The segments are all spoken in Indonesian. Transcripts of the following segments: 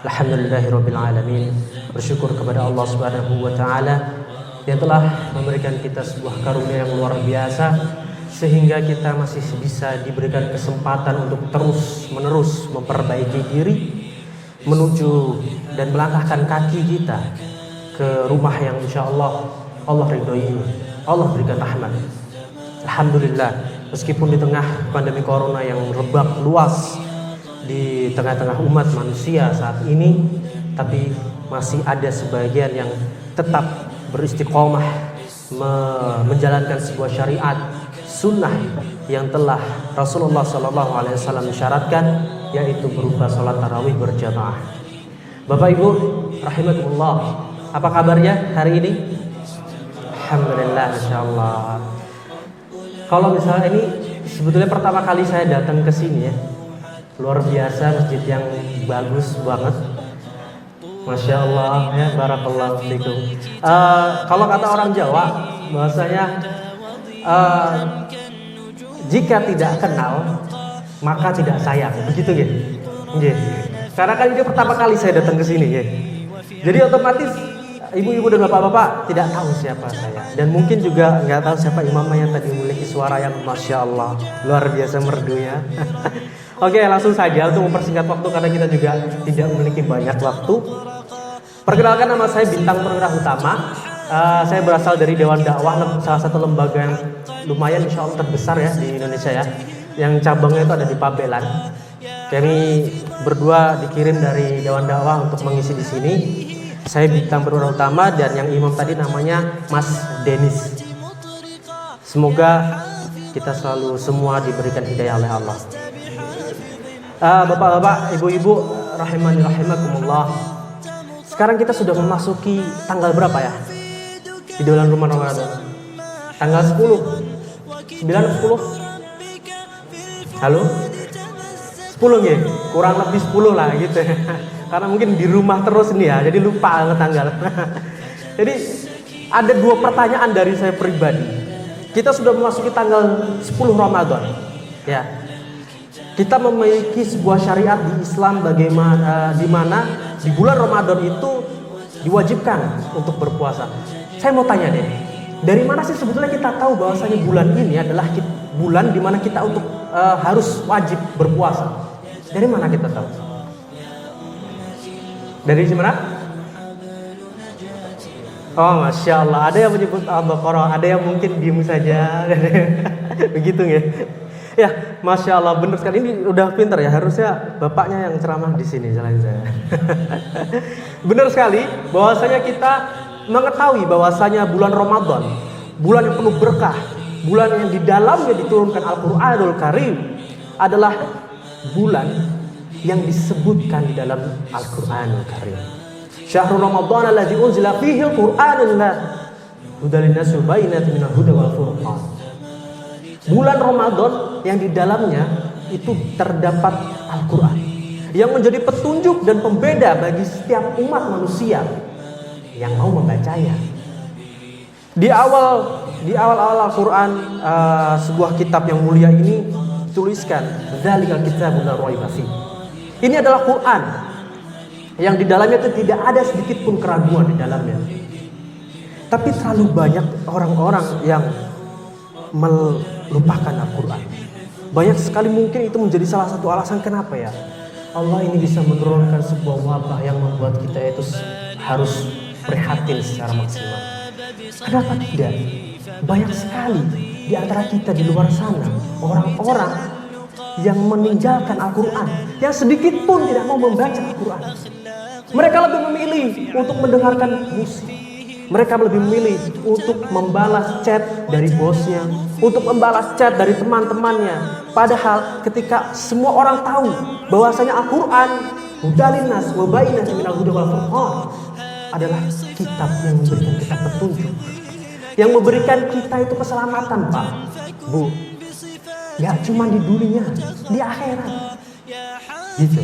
Alhamdulillahirabbil alamin. Bersyukur kepada Allah Subhanahu wa taala yang telah memberikan kita sebuah karunia yang luar biasa sehingga kita masih bisa diberikan kesempatan untuk terus-menerus memperbaiki diri menuju dan melangkahkan kaki kita ke rumah yang insyaallah Allah ridhoi ini. Allah berikan rahmat. Alhamdulillah, meskipun di tengah pandemi corona yang merebak luas di tengah-tengah umat manusia saat ini, tapi masih ada sebagian yang tetap beristiqomah menjalankan sebuah syariat sunnah yang telah Rasulullah SAW mensyaratkan, yaitu berupa sholat tarawih berjamaah. Bapak Ibu rahimakumullah, apa kabarnya hari ini? Alhamdulillah, insyaallah. Kalau misalnya ini sebetulnya pertama kali saya datang ke sini ya. Luar biasa, masjid yang bagus banget. Masya Allah ya, barakallahu fikum. Kalau kata orang Jawa bahwasanya jika tidak kenal maka tidak sayang, begitu gitu. Karena kan ini pertama kali saya datang ke sini ya. Jadi otomatis ibu-ibu dan bapak-bapak tidak tahu siapa saya, dan mungkin juga nggak tahu siapa imamnya yang tadi memiliki suara yang Masya Allah luar biasa merdunya. Oke, langsung saja untuk mempersingkat waktu karena kita juga tidak memiliki banyak waktu. Perkenalkan, nama saya Bintang Purnawira Utama. Saya berasal dari Dewan Dakwah, salah satu lembaga yang lumayan insya Allah terbesar ya di Indonesia ya. Yang cabangnya itu ada di Pabelan. Kami berdua dikirim dari Dewan Dakwah untuk mengisi di sini. Saya Bintang Purnawira Utama dan yang imam tadi namanya Mas Denis. Semoga kita selalu semua diberikan hidayah oleh Allah. Bapak-bapak, ibu-ibu, rahimani rahimakumullah. Sekarang kita sudah memasuki tanggal berapa ya? Di bulan Ramadan. Tanggal 10. 9 10? Halo? 10 ya? Kurang lebih 10 lah gitu. Karena mungkin di rumah terus nih ya, jadi lupa tanggal. Jadi ada dua pertanyaan dari saya pribadi. Kita sudah memasuki tanggal 10 Ramadan. Ya. Kita memiliki sebuah syariat di Islam bagaimana di mana di bulan Ramadan itu diwajibkan untuk berpuasa. Saya mau tanya deh, dari mana sih sebetulnya kita tahu bahwasanya bulan ini adalah bulan di mana kita untuk harus wajib berpuasa? Dari mana kita tahu? Dari mana? Oh, Masya Allah, ada yang menyebut Al-Baqarah, ada yang mungkin diem saja. Begitu ya? Ya, Masya Allah, benar sekali. Ini udah pintar ya, harusnya bapaknya yang ceramah di sini, selain saya. Benar sekali, bahwasanya kita mengetahui bahwasanya bulan Ramadan, bulan yang penuh berkah, bulan yang di dalamnya diturunkan Al-Quranul Karim, adalah bulan yang disebutkan di dalam Al-Quranul Karim. Syahrul Ramadan alladzi unzila fihi al-Qur'anul hudal linnas wa bayyinatin minal huda wal furqan. Bulan Ramadan yang di dalamnya itu terdapat Al-Quran yang menjadi petunjuk dan pembeda bagi setiap umat manusia yang mau membacanya. Di awal Al-Quran, sebuah kitab yang mulia ini tuliskan, "Dzalikal kitabul la raiba fihi." Ini adalah Quran yang di dalamnya itu tidak ada sedikit pun keraguan di dalamnya. Tapi terlalu banyak orang-orang yang melupakan Al-Quran. Banyak sekali mungkin itu menjadi salah satu alasan kenapa ya Allah ini bisa menurunkan sebuah wabah yang membuat kita itu harus prihatin secara maksimal. Kenapa tidak? Banyak sekali di antara kita di luar sana orang-orang yang meninggalkan Al-Quran, yang sedikit pun tidak mau membaca Al-Quran. Mereka lebih memilih untuk mendengarkan musik. Mereka lebih memilih untuk membalas chat dari bosnya, untuk membalas chat dari teman-temannya. Padahal ketika semua orang tahu bahwasanya Al-Quran hudalin nas wa bayyinatin minal huda wal furqan adalah kitab yang memberikan kita petunjuk, yang memberikan kita itu keselamatan, Pak, Bu. Ya cuma di dunia, di akhirat. Gitu.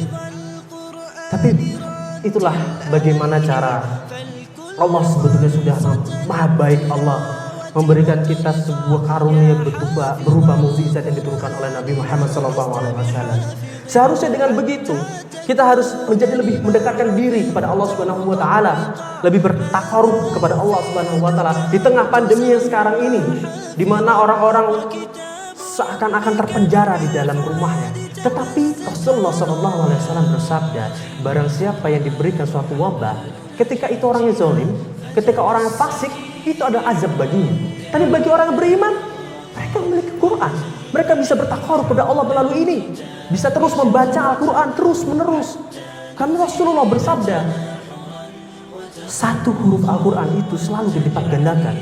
Tapi itulah bagaimana cara Allah sebetulnya sudah maha baik. Allah memberikan kita sebuah karunia berupa mukjizat yang diturunkan oleh Nabi Muhammad SAW. Seharusnya dengan begitu Kita harus menjadi lebih mendekatkan diri kepada Allah Subhanahu wa taala, lebih bertakarub kepada Allah Subhanahu wa taala di tengah pandemi yang sekarang ini, di mana orang-orang seakan-akan terpenjara di dalam rumahnya. Tetapi Rasulullah SAW bersabda, barang siapa yang diberikan suatu wabah, ketika itu orangnya zalim, ketika orangnya fasik, itu ada azab baginya. Tapi bagi orang yang beriman, mereka memiliki Quran, mereka bisa bertakarub kepada Allah melalui ini, bisa terus membaca Al-Quran terus menerus. Karena Rasulullah bersabda, satu huruf Al-Quran itu selalu dilipat gandakan.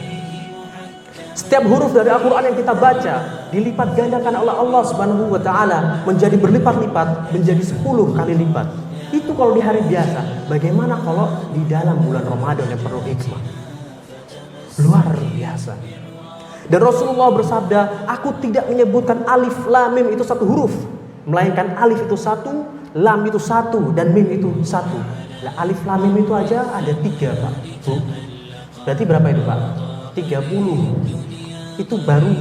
Setiap huruf dari Al-Quran yang kita baca dilipat gandakan oleh Allah Subhanahu wa taala menjadi berlipat-lipat, menjadi 10 kali lipat. Itu kalau di hari biasa. Bagaimana kalau di dalam bulan Ramadan yang penuh hikmah? Luar biasa. Dan Rasulullah bersabda, aku tidak menyebutkan alif lam mim itu satu huruf, melainkan alif itu satu, lam itu satu, dan mim itu satu. Nah, alif lam mim itu aja ada 3, Pak, Bu. Berarti berapa itu, Pak? 30. Itu baru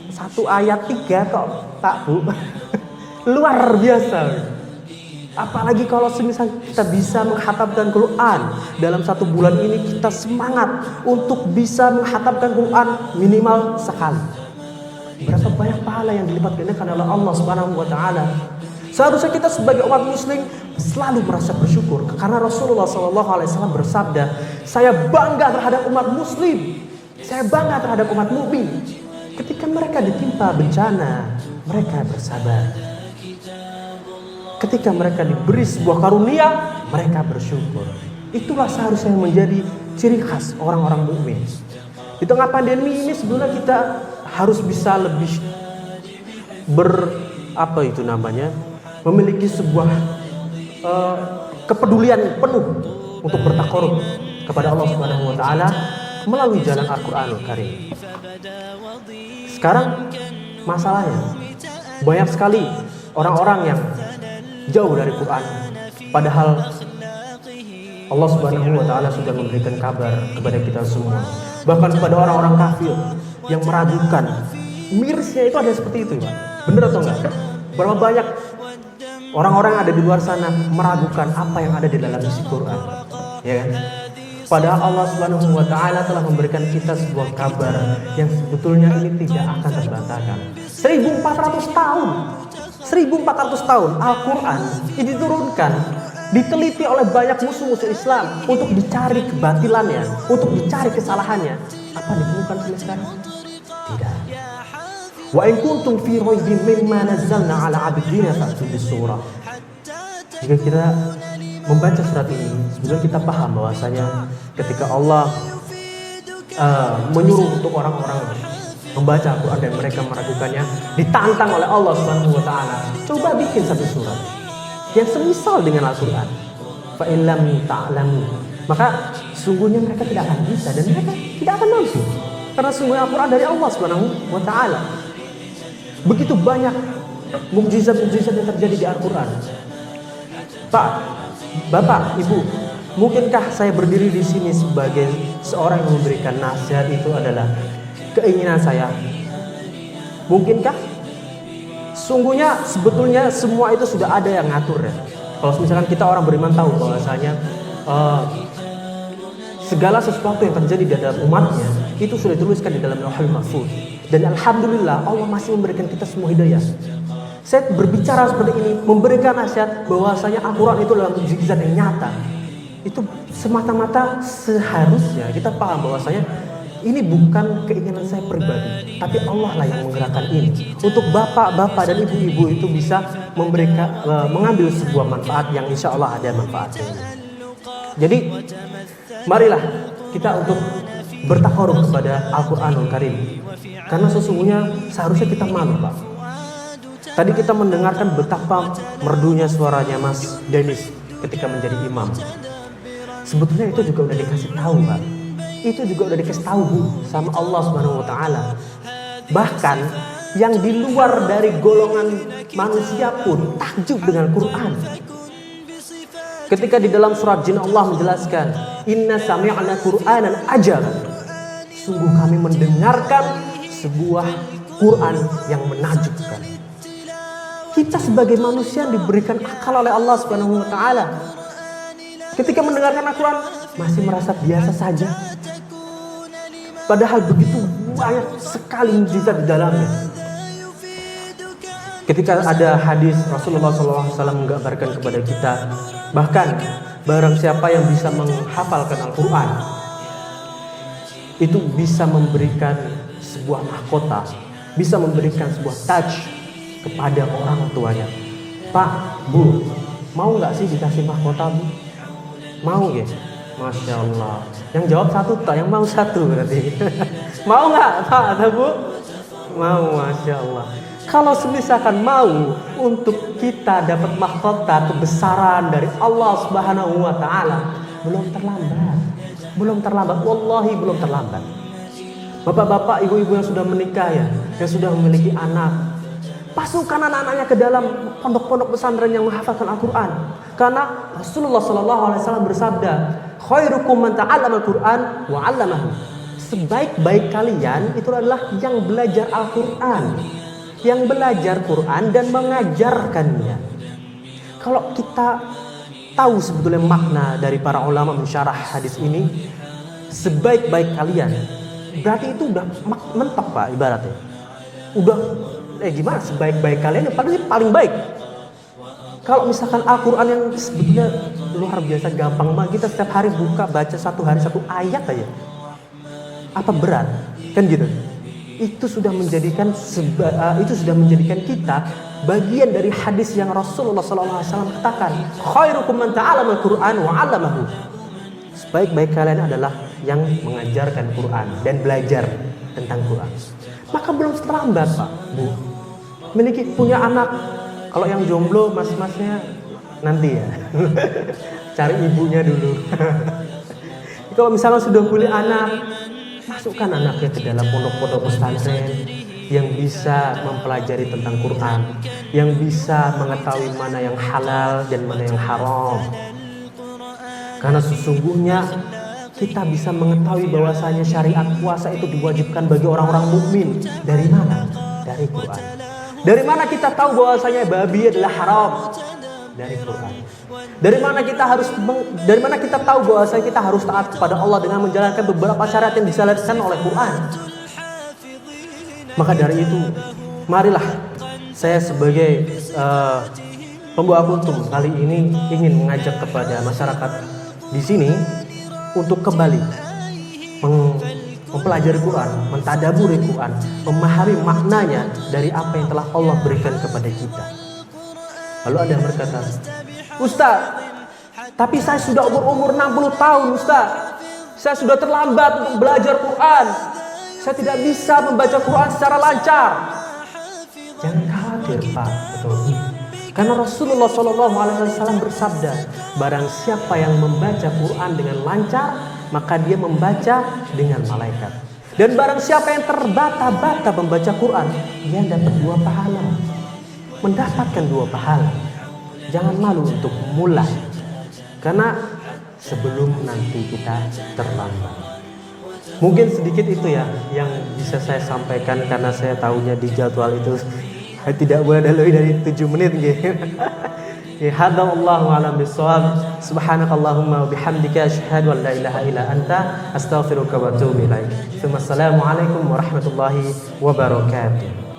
satu ayat 3 kok, Pak, Bu. Luar biasa. Apalagi kalau semisal kita bisa menghatamkan Quran dalam 1 bulan ini, kita semangat untuk bisa menghatamkan Quran minimal sekali. Berapa banyak pahala yang dilipat gandakan oleh Allah Subhanahu wa taala. Seharusnya kita sebagai umat muslim selalu merasa bersyukur karena Rasulullah SAW bersabda, saya bangga terhadap umat muslim, saya bangga terhadap umat mukmin. Ketika mereka ditimpa bencana, mereka bersabar. Ketika mereka diberi sebuah karunia, mereka bersyukur. Itulah seharusnya yang menjadi ciri khas orang-orang mukmin. Di tengah pandemi ini sebenarnya kita harus bisa lebih memiliki sebuah kepedulian penuh untuk bertakarub kepada Allah Subhanahu wa taala melalui jalan Al-Qur'anul Karim. Sekarang masalahnya banyak sekali orang-orang yang jauh dari Quran, padahal Allah Subhanahu wa taala sudah memberikan kabar kepada kita semua, bahkan kepada orang-orang kafir yang meragukan. Mirisnya itu ada seperti itu, Pak. Benar atau enggak? Berapa banyak orang-orang yang ada di luar sana meragukan apa yang ada di dalam isi Quran, ya kan? Padahal Allah Subhanahu wa taala telah memberikan kita sebuah kabar yang sebetulnya ini tidak akan terbantahkan. 1400 tahun 1400 tahun Al-Quran ini diturunkan, diteliti oleh banyak musuh-musuh Islam untuk dicari kebatilannya, untuk dicari kesalahannya. Apa ditemukan sampai sekarang? Tidak. Wa in kuntum fi raibin mimma nazzalna ala 'abdina fa'tu bis-surah. Jika kita membaca surat ini, sebenarnya kita paham bahwasanya ketika Allah menyuruh untuk orang-orang membaca Al-Quran dan mereka meragukannya, ditantang oleh Allah Subhanahu wa taala, coba bikin satu surat yang semisal dengan Al-Quran. Fa in lam ta'lamu, maka sungguhnya mereka tidak akan bisa dan mereka tidak akan mampu, karena sungguhnya Al-Quran dari Allah Subhanahu wa taala. Begitu banyak mukjizat-mukjizat yang terjadi di Al-Quran. Pak, Bapak, Ibu, mungkinkah saya berdiri di sini sebagai seorang yang memberikan nasihat itu adalah keinginan saya? Mungkinkah? Sungguhnya sebetulnya semua itu sudah ada yang ngatur, ya. Kalau misalkan kita orang beriman tahu bahwasanya segala sesuatu yang terjadi di dalam umatnya itu sudah dituliskan di dalam Lauhul Mahfuz. Dan alhamdulillah Allah masih memberikan kita semua hidayah. Saya berbicara seperti ini, memberikan nasihat bahwasanya Al-Quran itu adalah mukjizat yang nyata. Itu semata-mata seharusnya kita paham bahwasanya ini bukan keinginan saya pribadi, tapi Allah lah yang menggerakkan ini untuk bapak-bapak dan ibu-ibu itu bisa mengambil sebuah manfaat yang insya Allah ada manfaatnya. Jadi marilah kita untuk bertakarub kepada Al-Quranul Karim, karena sesungguhnya seharusnya kita malu, Pak. Tadi kita mendengarkan betapa merdunya suaranya Mas Dennis ketika menjadi imam. Sebetulnya itu juga udah dikasih tahu, Pak. Itu juga udah dikasih tahu, Bu, sama Allah Subhanahu wa taala. Bahkan yang di luar dari golongan manusia pun takjub dengan Quran. Ketika di dalam surat Jin Allah menjelaskan, "Inna sami'na Qur'anan ajab." Sungguh kami mendengarkan sebuah Quran yang menakjubkan. Kita sebagai manusia diberikan akal oleh Allah Subhanahu wa taala. Ketika mendengarkan Al-Quran masih merasa biasa saja. Padahal begitu banyak sekali mukjizat di dalamnya. Ketika ada hadis Rasulullah SAW menggambarkan kepada kita, bahkan barang siapa yang bisa menghafalkan Al-Quran itu bisa memberikan sebuah mahkota, bisa memberikan sebuah touch kepada orang tuanya. Pak, Bu, mau nggak sih dikasih mahkota, Bu? Mau ya? Masya Allah. Yang jawab satu tak, yang mau satu berarti. Mau nggak Pak atau Bu? Mau, Masya Allah. Kalau misalkan mau untuk kita dapat mahkota kebesaran dari Allah Subhanahu wa taala, belum terlambat. Belum terlambat, wallahi belum terlambat. Bapak-bapak, ibu-ibu yang sudah menikah ya, yang sudah memiliki anak, masukkan anak-anaknya ke dalam pondok-pondok pesantren yang menghafalkan Al-Quran. Karena Rasulullah SAW bersabda, khairukum man ta'allama Al-Quran wa 'allamahu. Sebaik-baik kalian itu adalah yang belajar Al-Quran, yang belajar Quran dan mengajarkannya. Kalau kita tahu sebetulnya makna dari para ulama mensyarah hadis ini, sebaik-baik kalian, berarti itu udah mentok Pak ibaratnya. Udah gimana sebaik-baik kalian yang paling baik. Kalau misalkan Al-Quran yang sebetulnya luar biasa gampang banget, kita setiap hari buka baca satu hari satu ayat aja, apa berat kan gitu. Itu sudah menjadikan kita bagian dari hadis yang Rasulullah SAW katakan, khairukum man ta'allama Al-Quran wa 'allamahu. Sebaik-baik kalian adalah yang mengajarkan Quran dan belajar tentang Quran. Maka belum terlambat Pak, Bu, punya anak. Kalau yang jomblo mas-masnya nanti ya cari ibunya dulu. Kalau misalnya sudah punya anak, masukkan anaknya ke dalam pondok-pondok pesantren yang bisa mempelajari tentang Quran, yang bisa mengetahui mana yang halal dan mana yang haram. Karena sesungguhnya kita bisa mengetahui bahwasanya syariat puasa itu diwajibkan bagi orang-orang mukmin. Dari mana? Dari Quran. Dari mana kita tahu bahwasanya babi adalah haram? Dari Quran. Dari mana kita tahu bahwasanya kita harus taat kepada Allah dengan menjalankan beberapa syarat yang disyariatkan oleh Quran? Maka dari itu, marilah saya sebagai pembawa kultum kali ini ingin mengajak kepada masyarakat di sini untuk kembali mempelajari Quran, mentadaburi Quran, memahami maknanya dari apa yang telah Allah berikan kepada kita. Lalu ada yang berkata, Ustaz, tapi saya sudah umur 60 tahun Ustaz. Saya sudah terlambat untuk belajar Quran. Saya tidak bisa membaca Quran secara lancar. Jangan khawatir Pak, betul. Karena Rasulullah SAW bersabda, barang siapa yang membaca Quran dengan lancar, maka dia membaca dengan malaikat. Dan barang siapa yang terbata-bata membaca Quran, dia dapat 2 pahala. Mendapatkan 2 pahala. Jangan malu untuk mulai, karena sebelum nanti kita terlambat. Mungkin sedikit itu ya yang bisa saya sampaikan, karena saya tahunya di jadwal itu tidak boleh lebih dari 7 menit gitu. Hadza wallahu a'lam bissawab. Subhanakallahumma wa bihamdika asyhadu an la ilaha illa anta astaghfiruka wa atubu ilaik. Assalamualaikum warahmatullahi wabarakatuh.